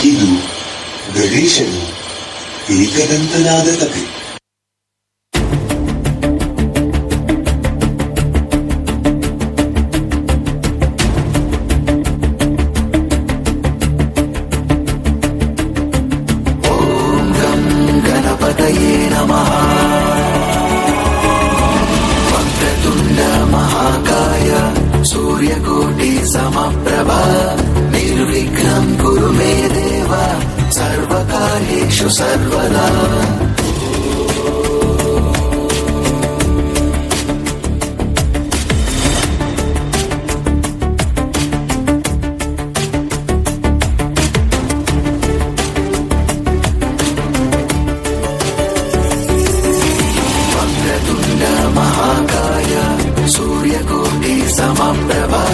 ಇದು ಗಣೇಶನು ಏಕದಂತನಾದ ಕಥೆ. ಓಂ ಗಂ ಗಣಪತಯೇ ನಮಃ. ವಕ್ರತುಂಡ ಮಹಾಕಾಯ ಸೂರ್ಯಕೋಟಿ ಸಮಪ್ರಭಾ ನಿರ್ವಿಘ್ನಂ ಕುರು ಮೇ ದೇವ ಸರ್ವಕಾರ್ಯೇಷು ಸರ್ವದಾ. ವಕ್ರತುಂಡ ಮಹಾಕಾಯ ಸೂರ್ಯಕೋಟಿ ಸಮಪ್ರಭಾ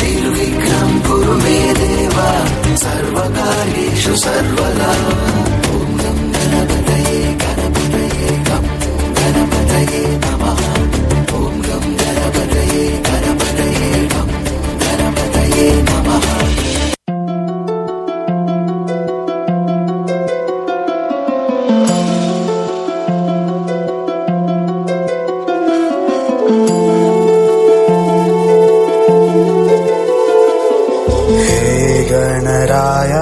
ನಿರ್ವಿಘ್ನಂ ಕುರು ಮೇ ದೇವ ಸರ್ವಕಾರ್ಯೇಷು ಸರ್ವದಾ. ಓಂ ಗಂ ಗಣಪತಯೇ ಗಣಪತಯೇ ಗಂ ಗಣಪತಯೇ ನಮಃ. ಓಂ ಗಂ ಗಣಪತಯೇ ಗಣಪತಯೇ ಗಂ ಗಣಪತಯೇ ನಮಃ. गणराय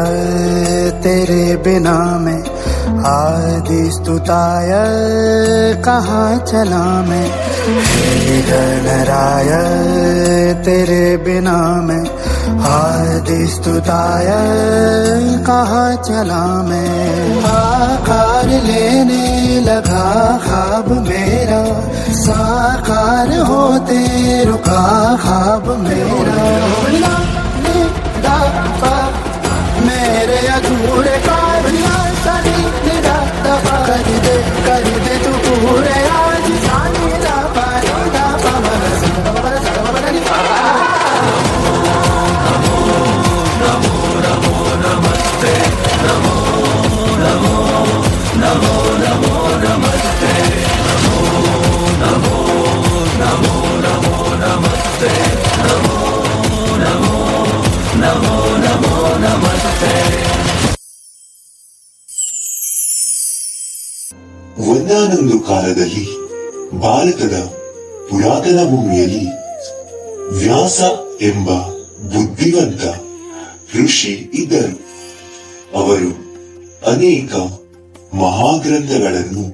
तेरे बिना मैं आदि स्तुताय कहाँ चला मैं. हे गणराय तेरे बिना मैं आदि स्तुताय कहाँ चला मैं. आकार लेने लगा ख्वाब मेरा साकार होते रुका ख्वाब मेरा. मेरे अधूरे कार्य सभी कर दे तू पूरे आज सानी दा पानी दा पवन नमो नमो नमस्ते नमो नमो नमो नमो नमस्ते नमो नमो नमो नमो नमस्ते नमो नमो नमो नमो नमस्ते. ಒಂದಾನೊಂದು ಕಾಲದಲ್ಲಿ ಭಾರತದ ಪುರಾತನ ಭೂಮಿಯಲ್ಲಿ ವ್ಯಾಸ ಎಂಬ ಬುದ್ಧಿವಂತ ಋಷಿ ಇದ್ದರು. ಅವರು ಅನೇಕ ಮಹಾಗ್ರಂಥಗಳನ್ನು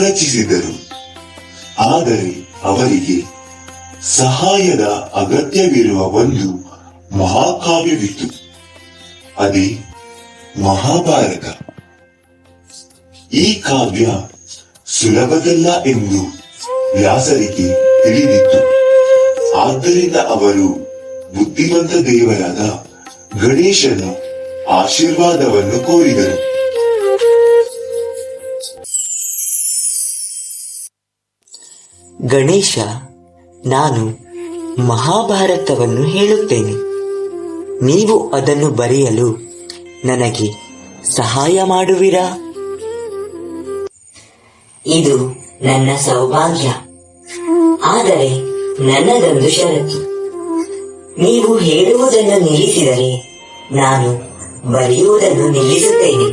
ರಚಿಸಿದರು. ಆದರೆ ಅವರಿಗೆ ಸಹಾಯದ ಅಗತ್ಯವಿರುವ ಒಂದು ಮಹಾಕಾವ್ಯವಿತ್ತು. ಅದೇ ಮಹಾಭಾರತ. ಈ ಕಾವ್ಯ ಸುಲಭದಲ್ಲ ಎಂದು ವ್ಯಾಸರಿಗೆ ತಿಳಿದಿತ್ತು. ಆದ್ದರಿಂದ ಅವರು ಬುದ್ಧಿವಂತ ದೇವರಾದ ಗಣೇಶನ ಆಶೀರ್ವಾದವನ್ನು ಕೋರಿದರು. ಗಣೇಶ, ನಾನು ಮಹಾಭಾರತವನ್ನು ಹೇಳುತ್ತೇನೆ. ನೀವು ಅದನ್ನು ಬರೆಯಲು ನನಗೆ ಸಹಾಯ ಮಾಡುವಿರಾ? ಇದು ನನ್ನ ಸೌಭಾಗ್ಯ. ಆದರೆ ನನ್ನದೊಂದು ಷರತ್ತು. ನೀವು ಹೇಳುವುದನ್ನು ನಿಲ್ಲಿಸಿದರೆ ನಾನು ಬರೆಯುವುದನ್ನು ನಿಲ್ಲಿಸುತ್ತೇನೆ.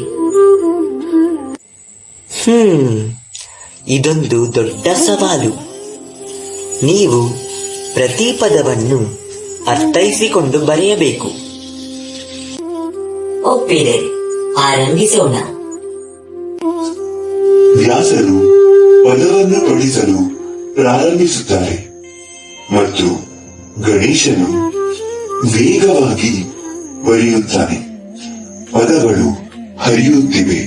ಇದೊಂದು ದೊಡ್ಡ ಸವಾಲು. ನೀವು ಪ್ರತಿ ಪದವನ್ನು ಅರ್ಥೈಸಿಕೊಂಡು ಬರೆಯಬೇಕು. ಒಪ್ಪಿದೆ, ಆರಂಭಿಸೋಣ. ವ್ಯಾಸರು ಪದವನ್ನು ತೊಡಿಸಲು ಪ್ರಾರಂಭಿಸುತ್ತಾರೆ ಮತ್ತು ಗಣೇಶನು ವೇಗವಾಗಿ ಬರೆಯುತ್ತಾನೆ. ಪದಗಳು ಹರಿಯುತ್ತಿವೆ.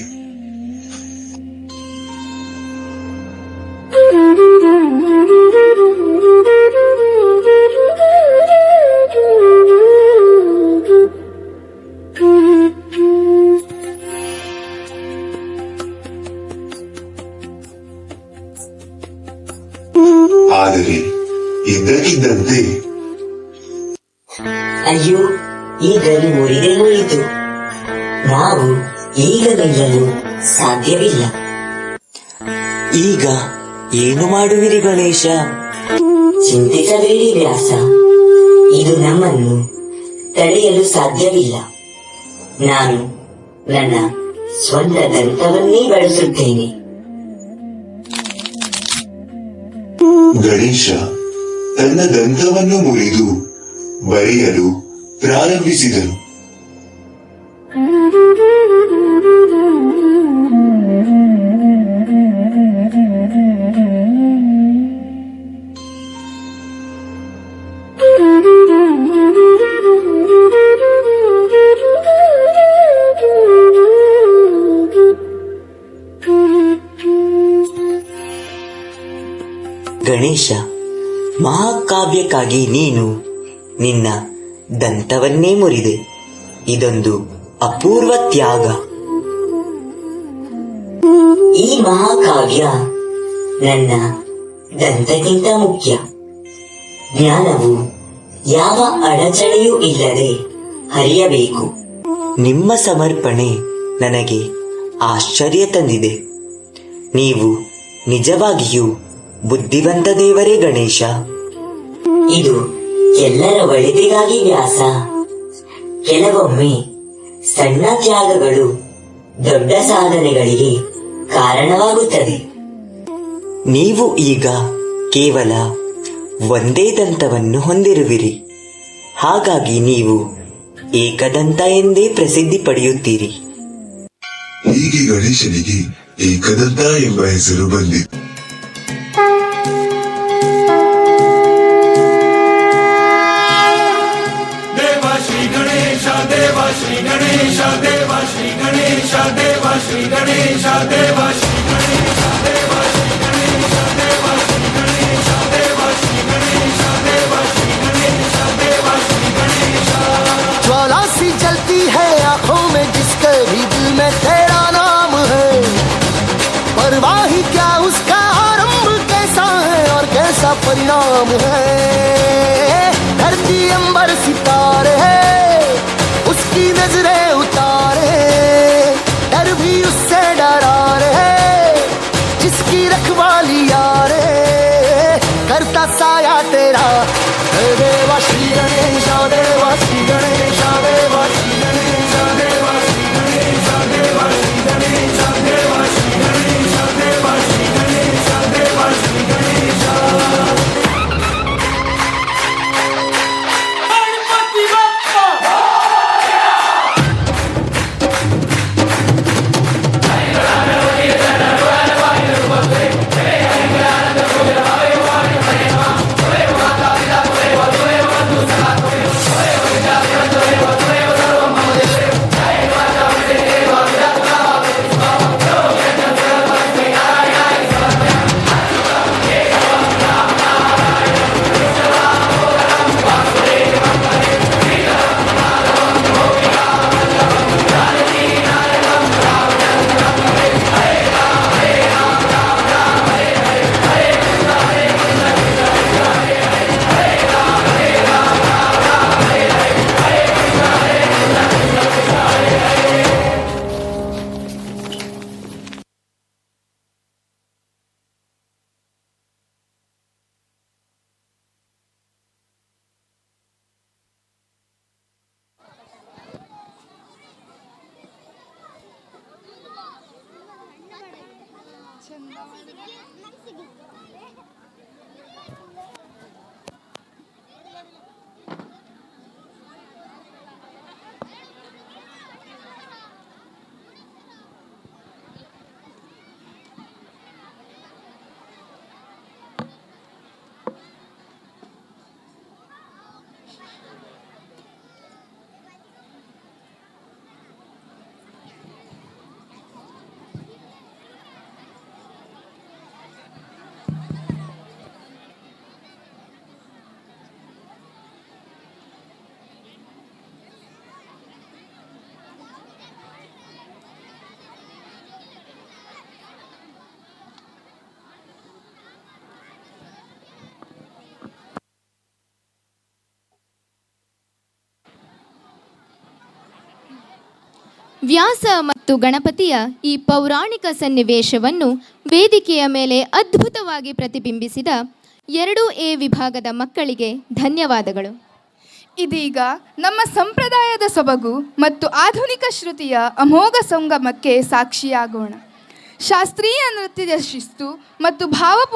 ಆದರೆ ಇದ್ದಕ್ಕಿದ್ದಂತೆ ಅಯ್ಯೋ, ಈಗಲೂ ಮುರಿದೇ ಹೋಯಿತು. ನಾವು ಈಗ ನಿಲ್ಲಲು ಸಾಧ್ಯವಿಲ್ಲ. ಈಗ ಏನು ಮಾಡುವಿರಿ ಗಣೇಶ? ಚಿಂತಿಸಬೇಡಿ ವ್ಯಾಸ, ಇದು ನಮ್ಮನ್ನು ತಡೆಯಲು ಸಾಧ್ಯವಿಲ್ಲ. ನಾನು ನನ್ನ ಸ್ವಂತ ದಂತವನ್ನೇ ಬಳಸುತ್ತೇನೆ. ಗಣೇಶ ತನ್ನ ದಂತವನ್ನು ಮುರಿದು ಬರೆಯಲು ಪ್ರಾರಂಭಿಸಿದನು. ಗಣೇಶ, ಮಹಾಕಾವ್ಯಕ್ಕಾಗಿ ನೀನು ನಿನ್ನ ದಂತವನ್ನೇ ಮುರಿದೆ. ಇದೊಂದು ಅಪೂರ್ವ ತ್ಯಾಗ. ಈ ಮಹಾಕಾವ್ಯ ನನ್ನ ದಂತಕ್ಕಿಂತ ಮುಖ್ಯ. ಜ್ಞಾನವು ಯಾವ ಅಡಚಣೆಯೂ ಇಲ್ಲದೆ ಹರಿಯಬೇಕು. ನಿಮ್ಮ ಸಮರ್ಪಣೆ ನನಗೆ ಆಶ್ಚರ್ಯ ತಂದಿದೆ. ನೀವು ನಿಜವಾಗಿಯೂ ಬುದ್ಧಿವಂತ ದೇವರೇ ಗಣೇಶ. ಇದು ಎಲ್ಲರ ಒಳಿತಿಗಾಗಿ ವ್ಯಾಸ. ಕೆಲವೊಮ್ಮೆ ಸಣ್ಣ ತ್ಯಾಗಗಳು ದೊಡ್ಡ ಸಾಧನೆಗಳಿಗೆ ಕಾರಣವಾಗುತ್ತದೆ. ನೀವು ಈಗ ಕೇವಲ ಒಂದೇ ದಂತವನ್ನು ಹೊಂದಿರುವಿರಿ. ಹಾಗಾಗಿ ನೀವು ಏಕದಂತ ಎಂದೇ ಪ್ರಸಿದ್ಧಿ ಪಡೆಯುತ್ತೀರಿ. ಹೀಗೆ ಗಣೇಶನಿಗೆ ಏಕದಂತ ಎಂಬ ಹೆಸರು ಬಂದಿತು. ज्वाला सी जलती है आंखों में, जिसके भी दिल में तेरा नाम है। परवाह ही क्या उसका आरंभ कैसा है और कैसा परिणाम है। धरती अंबर सितारे है, उसकी नजरें उतारे, डर भी उससे डरा रे, जिसकी रखवाली यारे करता साया तेरा। देवा श्री गणेश, देवा श्री गणेश, देवा श्री गणेश, देवा श्री गणेश, देवा श्री गणेश, देवा श्री गणेश, देवा श्री गणेश, देवा श्री गणेश। गणपति बप्पा ವ್ಯಾಸ ಮತ್ತು ಗಣಪತಿಯ ಈ ಪೌರಾಣಿಕ ಸನ್ನಿವೇಶವನ್ನು ವೇದಿಕೆಯ ಮೇಲೆ ಅದ್ಭುತವಾಗಿ ಪ್ರತಿಬಿಂಬಿಸಿದ 2A ವಿಭಾಗದ ಮಕ್ಕಳಿಗೆ ಧನ್ಯವಾದಗಳು. ಇದೀಗ ನಮ್ಮ ಸಂಪ್ರದಾಯದ ಸೊಬಗು ಮತ್ತು ಆಧುನಿಕ ಶ್ರುತಿಯ ಅಮೋಘ ಸಂಗಮಕ್ಕೆ ಸಾಕ್ಷಿಯಾಗೋಣ. ಶಾಸ್ತ್ರೀಯ ನೃತ್ಯದ ಶಿಸ್ತು ಮತ್ತು ಭಾವಪೂರ್ಣ